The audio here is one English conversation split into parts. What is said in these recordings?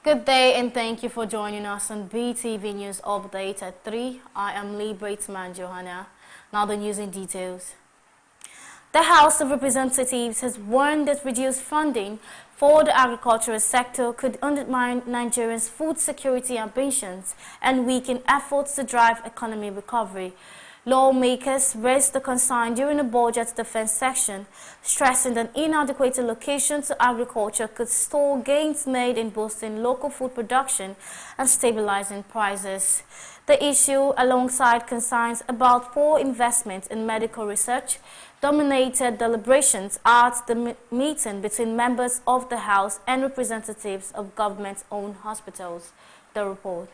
Good day and thank you for joining us on Beetv News Update at 3. I am Liberateman Johanna. Now the news in details. The House of Representatives has warned that reduced funding for the agricultural sector could undermine Nigerians' food security ambitions and weaken efforts to drive economic recovery. Lawmakers raised the concern during the budget defense section, stressing that inadequate allocation to agriculture could stall gains made in boosting local food production and stabilizing prices. The issue, alongside concerns about poor investment in medical research, dominated deliberations at the meeting between members of the House and representatives of government-owned hospitals. The report.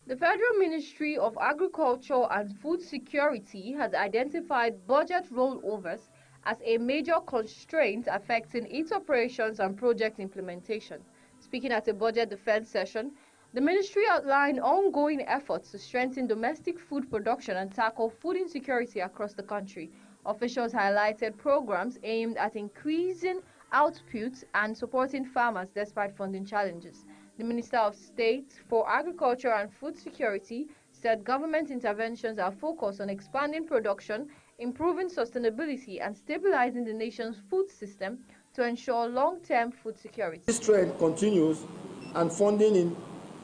The Federal Ministry of Agriculture and Food Security has identified budget rollovers as a major constraint affecting its operations and project implementation. Speaking at a budget defense session, the ministry outlined ongoing efforts to strengthen domestic food production and tackle food insecurity across the country. Officials highlighted programs aimed at increasing output and supporting farmers despite funding challenges. The Minister of State for Agriculture and Food Security said government interventions are focused on expanding production, improving sustainability, and stabilizing the nation's food system to ensure long-term food security. This trend continues and funding in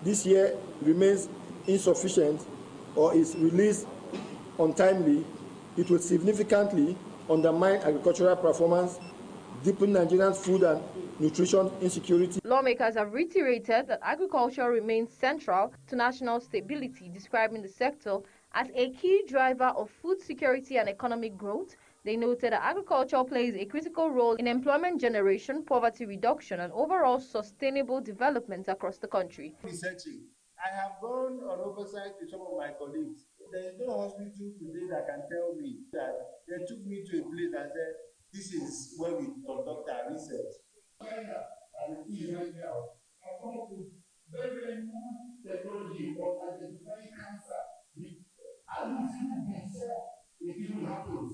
this year remains insufficient or is released untimely. It will significantly undermine agricultural performance, deepen Nigerians' food and nutrition insecurity. Lawmakers have reiterated that agriculture remains central to national stability, describing the sector as a key driver of food security and economic growth. They noted that agriculture plays a critical role in employment generation, poverty reduction, and overall sustainable development across the country. Researching. I have gone on oversight with some of my colleagues. There is no hospital today that can tell me that they took me to a place and said, this is where we conduct our research. And Israel have come up with very new technology for identifying cancer. If it happens.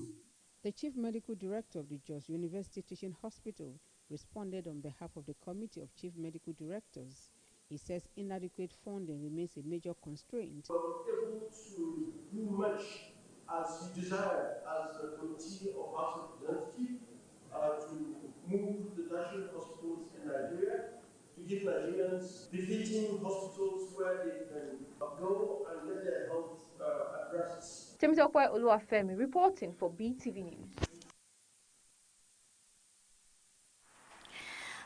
The Chief Medical Director of the Jos University Teaching Hospital responded on behalf of the Committee of Chief Medical Directors. He says inadequate funding remains a major constraint. We are able to do much as you desire as a committee of House of Representatives to move the national hospitals in Nigeria, to give Nigerians befitting hospitals where they can go and get their health addressed. Temitope Oluwafemi reporting for Beetv News.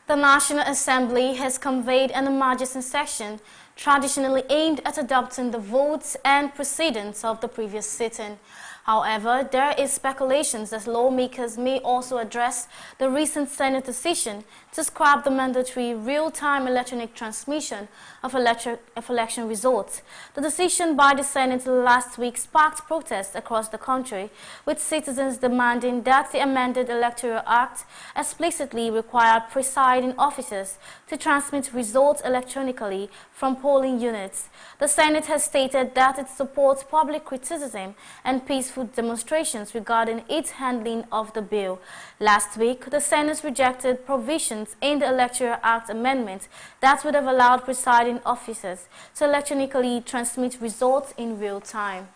The National Assembly has convened an emergency session traditionally aimed at adopting the votes and precedents of the previous sitting. However, there is speculation that lawmakers may also address the recent Senate decision to scrap the mandatory real-time electronic transmission of election results. The decision by the Senate last week sparked protests across the country, with citizens demanding that the amended Electoral Act explicitly required presiding officers to transmit results electronically from polling units. The Senate has stated that it supports public criticism and peaceful demonstrations regarding its handling of the bill. Last week, the Senate rejected provisions in the Electoral Act amendment that would have allowed presiding officers to electronically transmit results in real time.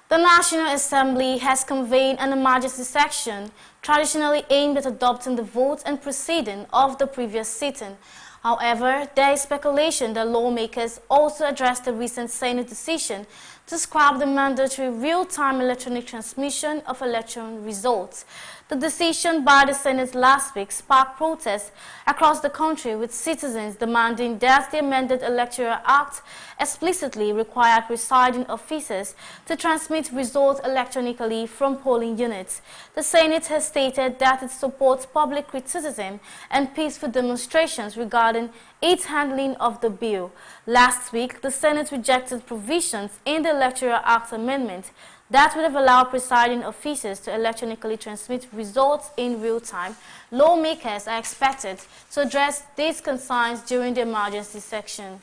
The National Assembly has convened an emergency session traditionally aimed at adopting the votes and proceeding of the previous sitting. However, there is speculation that lawmakers also addressed the recent Senate decision to scrap the mandatory real-time electronic transmission of election results. The decision by the Senate last week sparked protests across the country, with citizens demanding that the amended Electoral Act explicitly required presiding officers to transmit results electronically from polling units. The Senate has stated that it supports public criticism and peaceful demonstrations regarding its handling of the bill. Last week, the Senate rejected provisions in the Electoral Act amendment that would have allowed presiding officers to electronically transmit results in real time. Lawmakers are expected to address these concerns during the emergency section.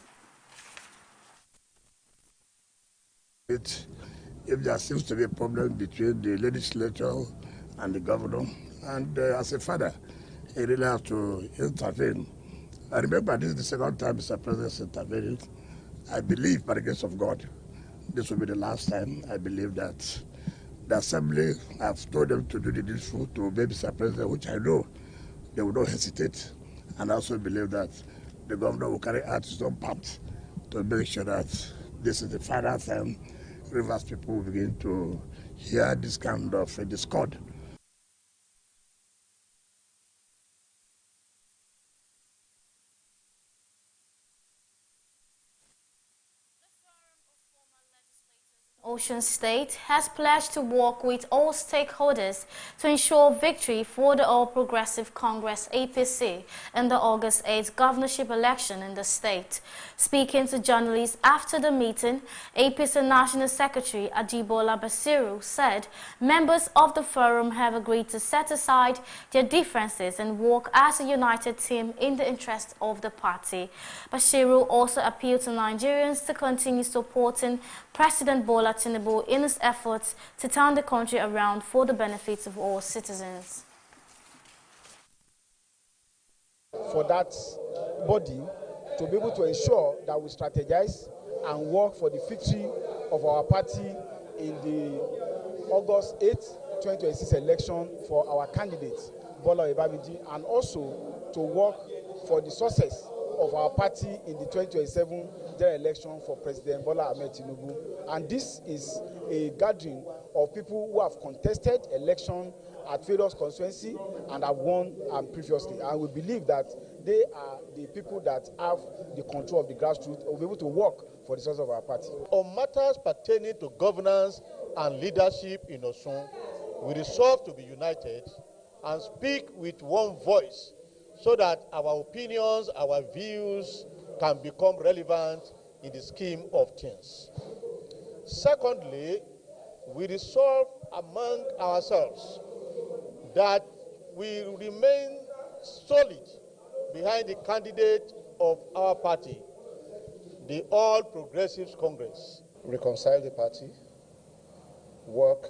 if there seems to be a problem between the legislature and the governor, and as a father, he really has to intervene. I remember this is the second time Mr. President is intervening. I believe, by the grace of God, this will be the last time. I believe that the Assembly, I've told them to do the needful to obey Mr. President, which I know they will not hesitate. And I also believe that the governor will carry out his own part to make sure that this is the final time Rivers people will begin to hear this kind of discord. Ocean State has pledged to work with all stakeholders to ensure victory for the All Progressive Congress APC in the August 8th governorship election in the state. Speaking to journalists after the meeting, APC National Secretary Ajibola Basiru said members of the forum have agreed to set aside their differences and work as a united team in the interest of the party. Basiru also appealed to Nigerians to continue supporting President Bola Tinubu in his efforts to turn the country around for the benefits of all citizens. For that body to be able to ensure that we strategize and work for the victory of our party in the August 8, 2026 election for our candidate, Bola Ebabiji, and also to work for the success of our party in the 2027 general election for President Bola Ahmed Tinubu. And this is a gathering of people who have contested election at various constituencies and have won previously. And we believe that they are the people that have the control of the grassroots and will be able to work for the success of our party. On matters pertaining to governance and leadership in Osun, we resolve to be united and speak with one voice so that our opinions, our views can become relevant in the scheme of things. Secondly, we resolve among ourselves that we remain solid behind the candidate of our party, the All Progressives Congress. Reconcile the party, work.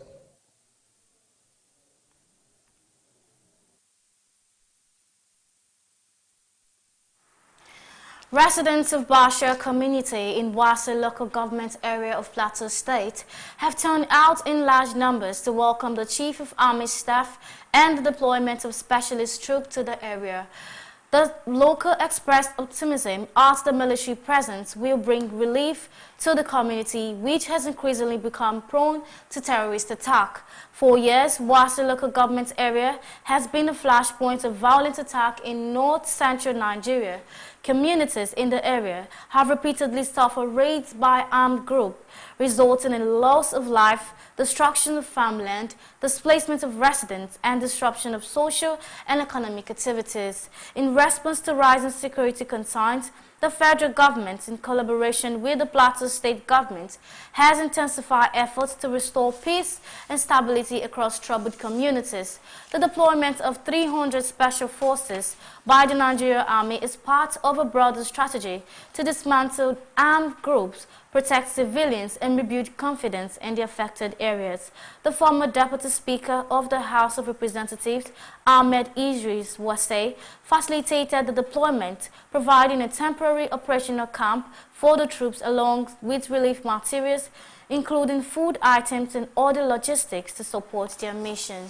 Residents of Basha community in Wase local government area of Plateau State have turned out in large numbers to welcome the Chief of Army Staff and the deployment of specialist troops to the area. The local expressed optimism as the military presence will bring relief to the community, which has increasingly become prone to terrorist attack. For years, Wase local government area has been a flashpoint of violent attack in north-central Nigeria. Communities in the area have repeatedly suffered raids by armed groups, resulting in loss of life, destruction of farmland, displacement of residents, and disruption of social and economic activities. In response to rising security concerns, the federal government, in collaboration with the Plateau State government, has intensified efforts to restore peace and stability across troubled communities. The deployment of 300 special forces by the Nigerian Army is part of a broader strategy to dismantle armed groups, protect civilians, and rebuild confidence in the affected areas. The former Deputy Speaker of the House of Representatives, Ahmed Idris Wase, facilitated the deployment, providing a temporary operational camp for the troops along with relief materials, including food items and other logistics to support their mission.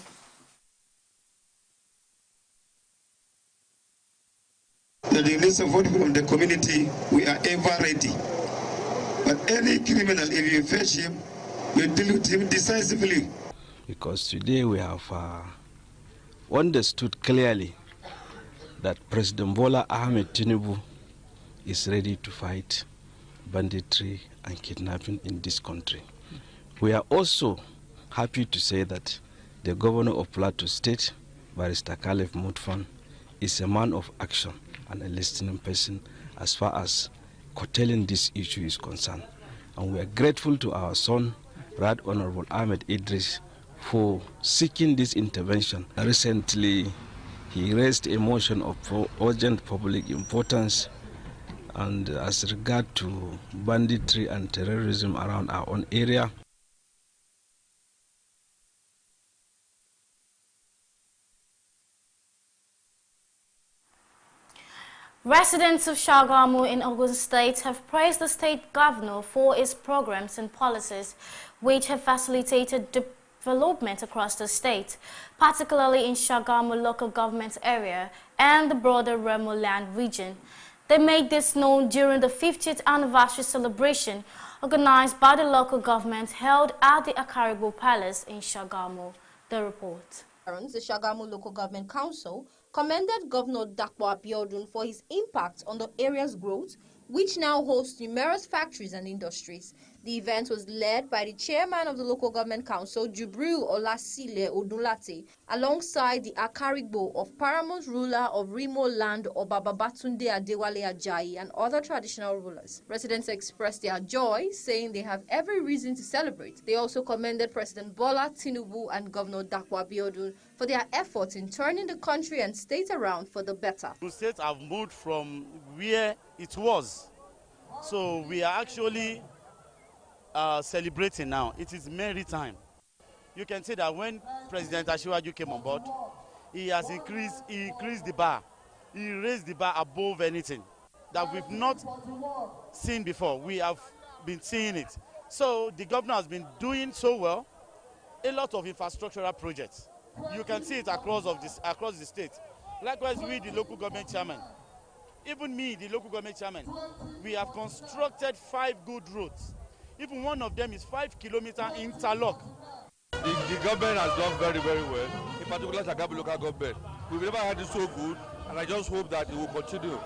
The release of people from the community, we are ever ready. But any criminal, if you fetch him, you deal with him decisively. Because today we have understood clearly that President Bola Ahmed Tinubu is ready to fight banditry and kidnapping in this country. We are also happy to say that the governor of Plateau State, Barrister Caleb Mutfan, is a man of action and a listening person as far as curtailing this issue is concerned. And we are grateful to our son, Right Honorable Ahmed Idris, for seeking this intervention. Recently, he raised a motion of urgent public importance and as regard to banditry and terrorism around our own area. Residents of Shagamu in Ogun State have praised the state governor for its programs and policies, which have facilitated development across the state, particularly in Shagamu local government area and the broader Remo land region. They made this known during the 50th anniversary celebration organized by the local government held at the Akaribo Palace in Shagamu. The report. The Shagamu Local Government Council commended Governor Dakwa Abiodun for his impact on the area's growth, which now hosts numerous factories and industries. The event was led by the chairman of the Local Government Council, Jubril Olasile Odunlate, alongside the Akaribo of paramount ruler of Rimo land, Obabatunde Adewale Ajayi, and other traditional rulers. Residents expressed their joy, saying they have every reason to celebrate. They also commended President Bola Tinubu and Governor Dakwa Abiodun for their efforts in turning the country and state around for the better. The state have moved from where it was. So we are actually celebrating now. It is merry time. You can see that when President Asiwaju came on board, he has increased the bar. He raised the bar above anything that we've not seen before. We have been seeing it. So the governor has been doing so well. A lot of infrastructural projects. You can see it across the state. Likewise, we, the local government chairman, even me, the local government chairman, we have constructed 5 good roads. Even one of them is 5-kilometer interlock. The government has done very, very well, in particular Shagamu local government. We've never had it so good, and I just hope that it will continue.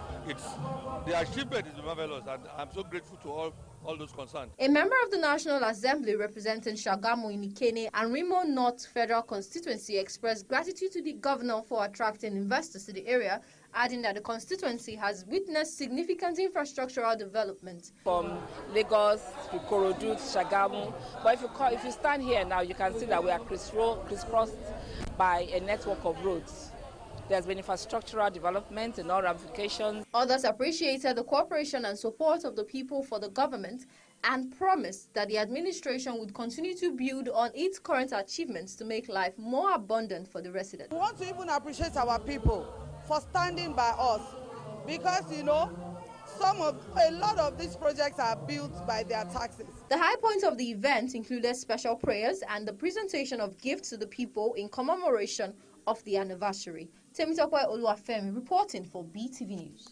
The achievement is marvelous, and I'm so grateful to all those concerned. A member of the National Assembly representing Shagamu in Ikene and Rimo North Federal Constituency expressed gratitude to the governor for attracting investors to the area, adding that the constituency has witnessed significant infrastructural development. From Lagos to Ikorodu to Shagamu, but if you stand here now, you can see that we are crisscrossed by a network of roads. There's been infrastructural development in all ramifications. Others appreciated the cooperation and support of the people for the government and promised that the administration would continue to build on its current achievements to make life more abundant for the residents. We want to even appreciate our people for standing by us because, you know, a lot of these projects are built by their taxes. The high point of the event included special prayers and the presentation of gifts to the people in commemoration of the anniversary. Temitope Oluwafemi reporting for BTV News.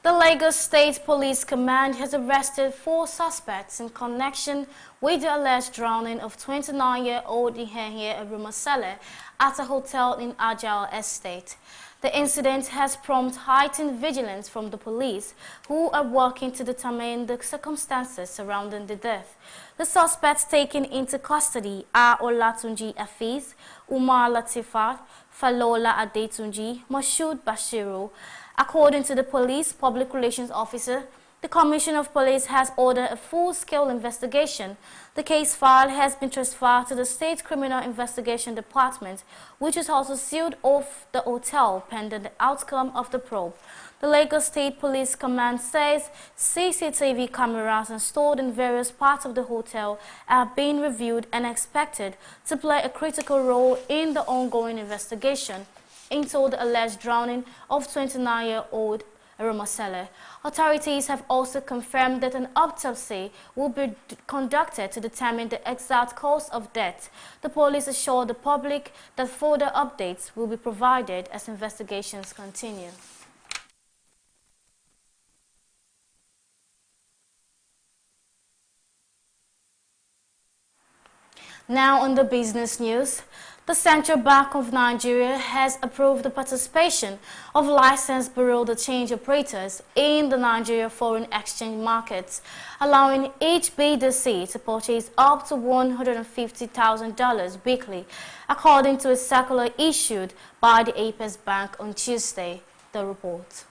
The Lagos State Police Command has arrested 4 suspects in connection with the alleged drowning of 29-year-old Ihenye Erumasele at a hotel in Ajao Estate. The incident has prompted heightened vigilance from the police, who are working to determine the circumstances surrounding the death. The suspects taken into custody are Olatunji Afiz, Umar Latifat, Falola Adetunji, Mashood Bashiru. According to the police public relations officer, the Commissioner of Police has ordered a full-scale investigation. The case file has been transferred to the State Criminal Investigation Department, which has also sealed off the hotel pending the outcome of the probe. The Lagos State Police Command says CCTV cameras installed in various parts of the hotel are being reviewed and expected to play a critical role in the ongoing investigation into the alleged drowning of 29-year-old Erumasele. Authorities have also confirmed that an autopsy will be conducted to determine the exact cause of death. The police assured the public that further updates will be provided as investigations continue. Now on the business news. The Central Bank of Nigeria has approved the participation of licensed bureau de change operators in the Nigeria foreign exchange markets, allowing each BDC to purchase up to $150,000 weekly, according to a circular issued by the Apex Bank on Tuesday. The report.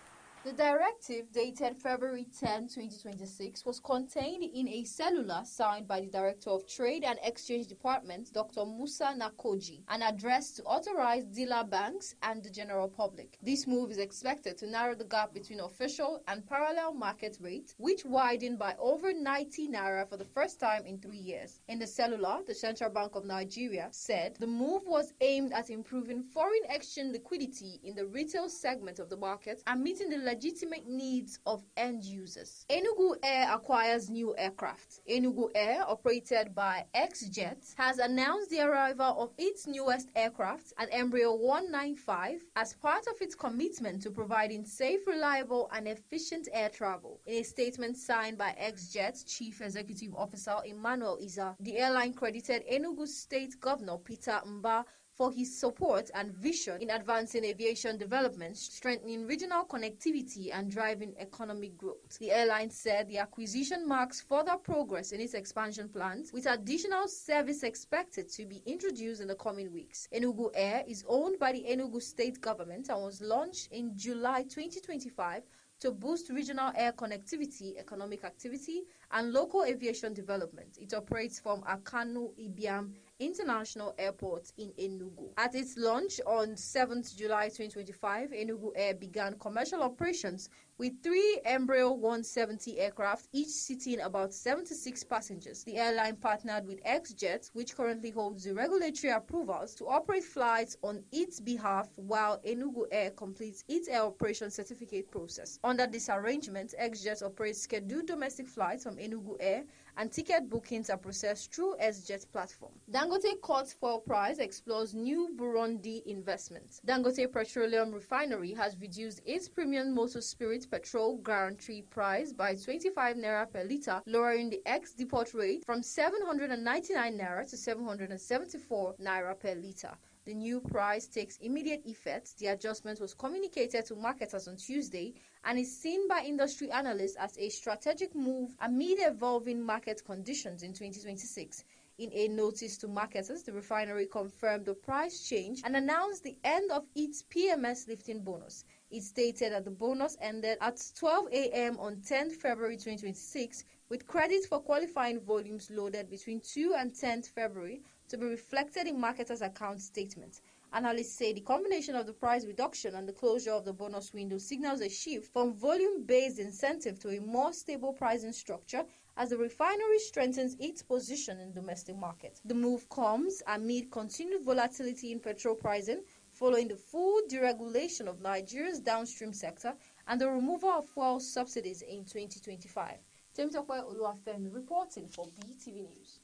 The directive, dated February 10, 2026, was contained in a circular signed by the Director of Trade and Exchange Department, Dr. Musa Nakoji, and addressed to authorized dealer banks and the general public. This move is expected to narrow the gap between official and parallel market rates, which widened by over 90 naira for the first time in 3 years. In the circular, the Central Bank of Nigeria said the move was aimed at improving foreign exchange liquidity in the retail segment of the market and meeting the legitimate needs of end users. Enugu Air acquires new aircraft. Enugu Air, operated by XJet, has announced the arrival of its newest aircraft, an Embraer 195, as part of its commitment to providing safe, reliable, and efficient air travel. In a statement signed by XJet Chief Executive Officer Emmanuel Iza, the airline credited Enugu State Governor Peter Mba for his support and vision in advancing aviation development, strengthening regional connectivity, and driving economic growth. The airline said the acquisition marks further progress in its expansion plans, with additional service expected to be introduced in the coming weeks. Enugu Air is owned by the Enugu State Government and was launched in July 2025 to boost regional air connectivity, economic activity, and local aviation development. It operates from Akanu Ibiam International Airport in Enugu. At its launch on 7th July 2025, Enugu Air began commercial operations with 3 Embraer 170 aircraft, each seating about 76 passengers. The airline partnered with XJet, which currently holds the regulatory approvals to operate flights on its behalf while Enugu Air completes its air operation certificate process. Under this arrangement, XJet operates scheduled domestic flights from Enugu Air, and ticket bookings are processed through XJet platform. Dangote cuts fuel price, explores new Burundi investments. Dangote Petroleum Refinery has reduced its premium motor spirit petrol guarantee price by 25 naira per litre, lowering the ex-depot rate from 799 naira to 774 naira per litre. The new price takes immediate effect. The adjustment was communicated to marketers on Tuesday and is seen by industry analysts as a strategic move amid evolving market conditions in 2026. In a notice to marketers, the refinery confirmed the price change and announced the end of its PMS lifting bonus. It stated that the bonus ended at 12 a.m. on 10th February 2026, with credit for qualifying volumes loaded between 2 and 10th February to be reflected in marketers' account statements. Analysts say the combination of the price reduction and the closure of the bonus window signals a shift from volume-based incentive to a more stable pricing structure as the refinery strengthens its position in the domestic market. The move comes amid continued volatility in petrol pricing following the full deregulation of Nigeria's downstream sector and the removal of fuel subsidies in 2025. Temitope Oluwafemi reporting for Beetv News.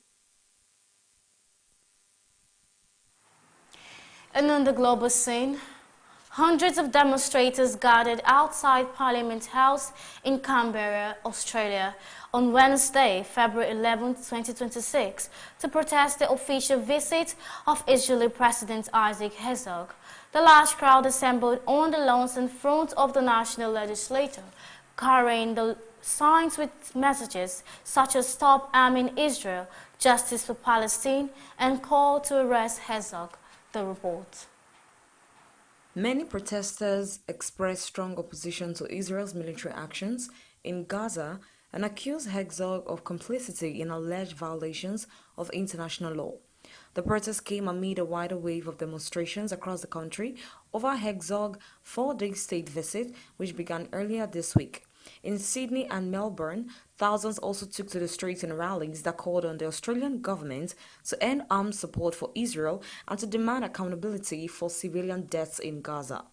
And on the global scene, hundreds of demonstrators gathered outside Parliament House in Canberra, Australia, on Wednesday, February 11, 2026, to protest the official visit of Israeli President Isaac Herzog. The large crowd assembled on the lawns in front of the National Legislature, carrying the signs with messages such as "Stop Arming Israel," "Justice for Palestine," and "Call to arrest Herzog." The report. Many protesters expressed strong opposition to Israel's military actions in Gaza and accused Herzog of complicity in alleged violations of international law. The protest came amid a wider wave of demonstrations across the country over Herzog's 4-day state visit, which began earlier this week. In Sydney and Melbourne, thousands also took to the streets in rallies that called on the Australian government to end armed support for Israel and to demand accountability for civilian deaths in Gaza.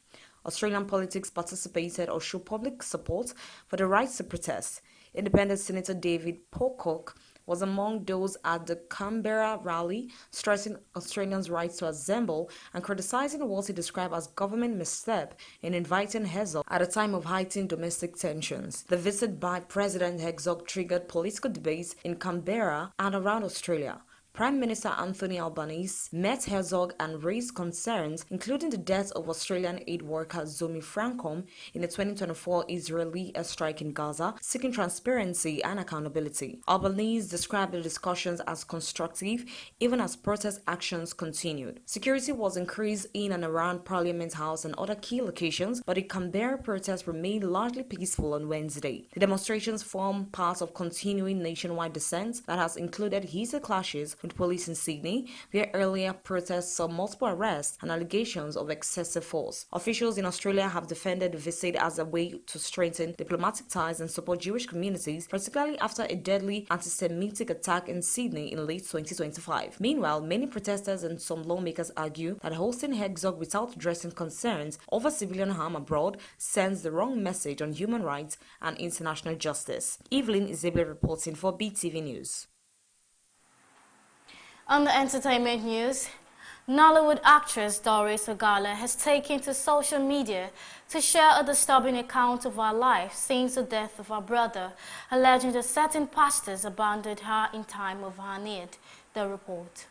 Australian politics participated or showed public support for the right to protest. Independent Senator David Pocock was among those at the Canberra rally, stressing Australians' right to assemble and criticizing what he described as government misstep in inviting Herzog at a time of heightened domestic tensions. The visit by President Herzog triggered political debates in Canberra and around Australia. Prime Minister Anthony Albanese met Herzog and raised concerns, including the death of Australian aid worker Zomi Francom in the 2024 Israeli airstrike in Gaza, seeking transparency and accountability. Albanese described the discussions as constructive, even as protest actions continued. Security was increased in and around Parliament House and other key locations, but the Canberra protests remained largely peaceful on Wednesday. The demonstrations form part of continuing nationwide dissent that has included heated clashes with police in Sydney, where earlier protests saw multiple arrests and allegations of excessive force. Officials in Australia have defended the visit as a way to strengthen diplomatic ties and support Jewish communities, particularly after a deadly anti-Semitic attack in Sydney in late 2025. Meanwhile, many protesters and some lawmakers argue that hosting Herzog without addressing concerns over civilian harm abroad sends the wrong message on human rights and international justice. Evelyn Isabel reporting for Beetv News. On the entertainment news, Nollywood actress Doris Ogala has taken to social media to share a disturbing account of her life since the death of her brother, alleging that certain pastors abandoned her in time of her need. The report.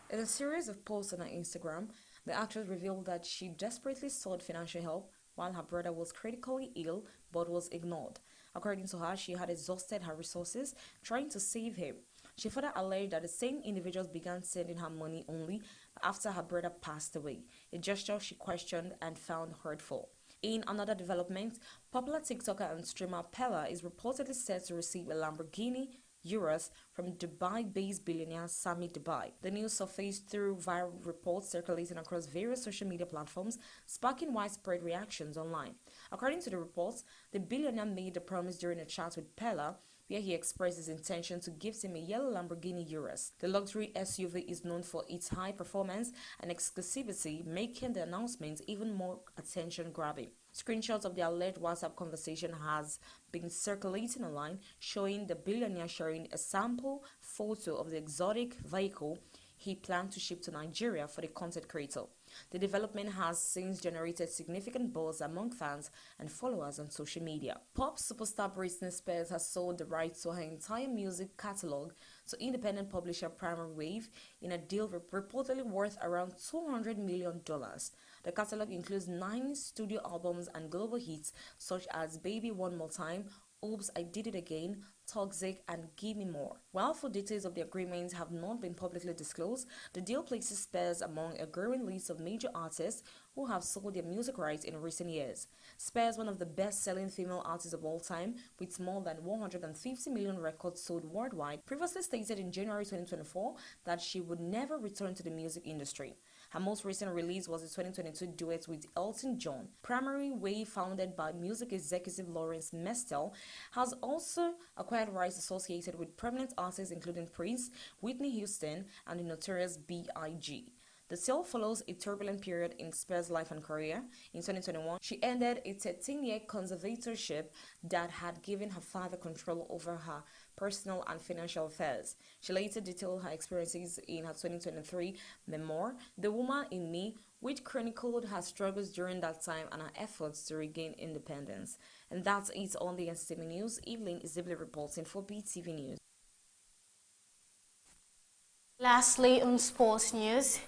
In a series of posts on her Instagram, the actress revealed that she desperately sought financial help while her brother was critically ill but was ignored. According to her, she had exhausted her resources trying to save him. She further alleged that the same individuals began sending her money only after her brother passed away, a gesture she questioned and found hurtful. In another development, popular TikToker and streamer Pella is reportedly set to receive a Lamborghini Urus from Dubai-based billionaire Sami Dubai. The news surfaced through viral reports circulating across various social media platforms, sparking widespread reactions online. According to the reports, the billionaire made the promise during a chat with Pella, where he expressed his intention to gift him a yellow Lamborghini Urus. The luxury SUV is known for its high performance and exclusivity, making the announcement even more attention-grabbing. Screenshots of the alleged WhatsApp conversation has been circulating online, showing the billionaire sharing a sample photo of the exotic vehicle he planned to ship to Nigeria for the content creator. The development has since generated significant buzz among fans and followers on social media. Pop superstar Britney Spears has sold the rights to her entire music catalog to independent publisher Primary Wave in a deal reportedly worth around $200 million. The catalog includes 9 studio albums and global hits such as Baby One More Time, Oops, I Did It Again, Toxic, and Give Me More. While full details of the agreement have not been publicly disclosed, the deal places Spears among a growing list of major artists who have sold their music rights in recent years. Spears, one of the best-selling female artists of all time, with more than 150 million records sold worldwide, previously stated in January 2024 that she would never return to the music industry. Her most recent release was a 2022 duet with Elton John. Primary Wave, founded by music executive Lawrence Mestel, has also acquired rights associated with prominent artists including Prince, Whitney Houston, and the notorious B.I.G. The sale follows a turbulent period in Spears' life and career. In 2021, she ended a 13-year conservatorship that had given her father control over her personal and financial affairs. She later detailed her experiences in her 2023 memoir, The Woman in Me, which chronicled her struggles during that time and her efforts to regain independence. And that's it on the entertainment news. Evelyn Isabel reporting for Beetv News. Lastly, on sports news,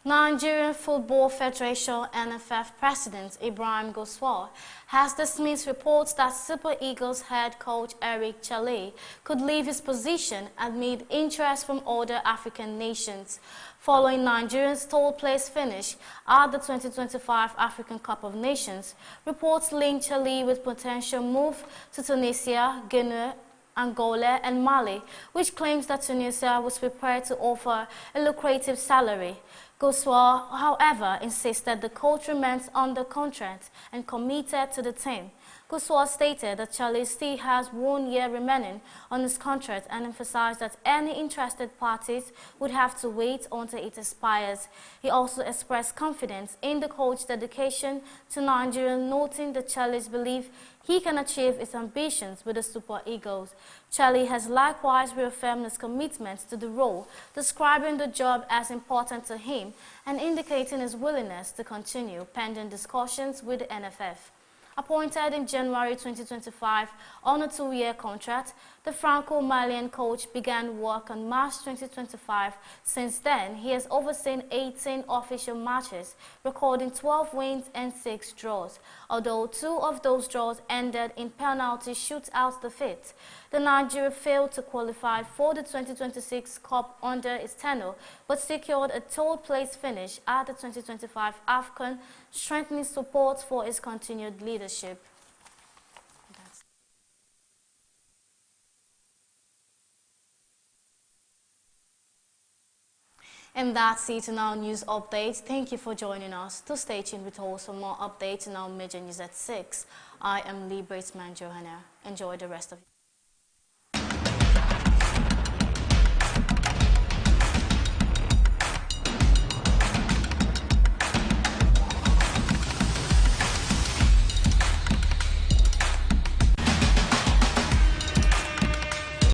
Nigerian Football Federation NFF President Ibrahim Goswal has dismissed reports that Super Eagles head coach Eric Chale could leave his position amid interest from other African nations. Following Nigeria's third place finish at the 2025 African Cup of Nations, reports link Chale with potential move to Tunisia, Guinea, Angola and Mali, which claims that Tunisia was prepared to offer a lucrative salary. Goswal, however, insisted the coach remains under contract and committed to the team. Goswal stated that Chale still has 1 year remaining on his contract and emphasized that any interested parties would have to wait until it expires. He also expressed confidence in the coach's dedication to Nigeria, noting that Chale's belief he can achieve his ambitions with the Super Eagles. Chale has likewise reaffirmed his commitment to the role, describing the job as important to him and indicating his willingness to continue pending discussions with the NFF. Appointed in January 2025 on a 2-year contract, the Franco-Malian coach began work on March 2025. Since then, he has overseen 18 official matches, recording 12 wins and 6 draws. Although 2 of those draws ended in penalty shootout defeats, the Nigeria failed to qualify for the 2026 Cup under its tenure, but secured a third-place finish at the 2025 AFCON, strengthening support for its continued leadership. And that's it in our news update. Thank you for joining us. To stay tuned with us for more updates in our major news at 6. I am Lee Braitsman Johanna. Enjoy the rest of it.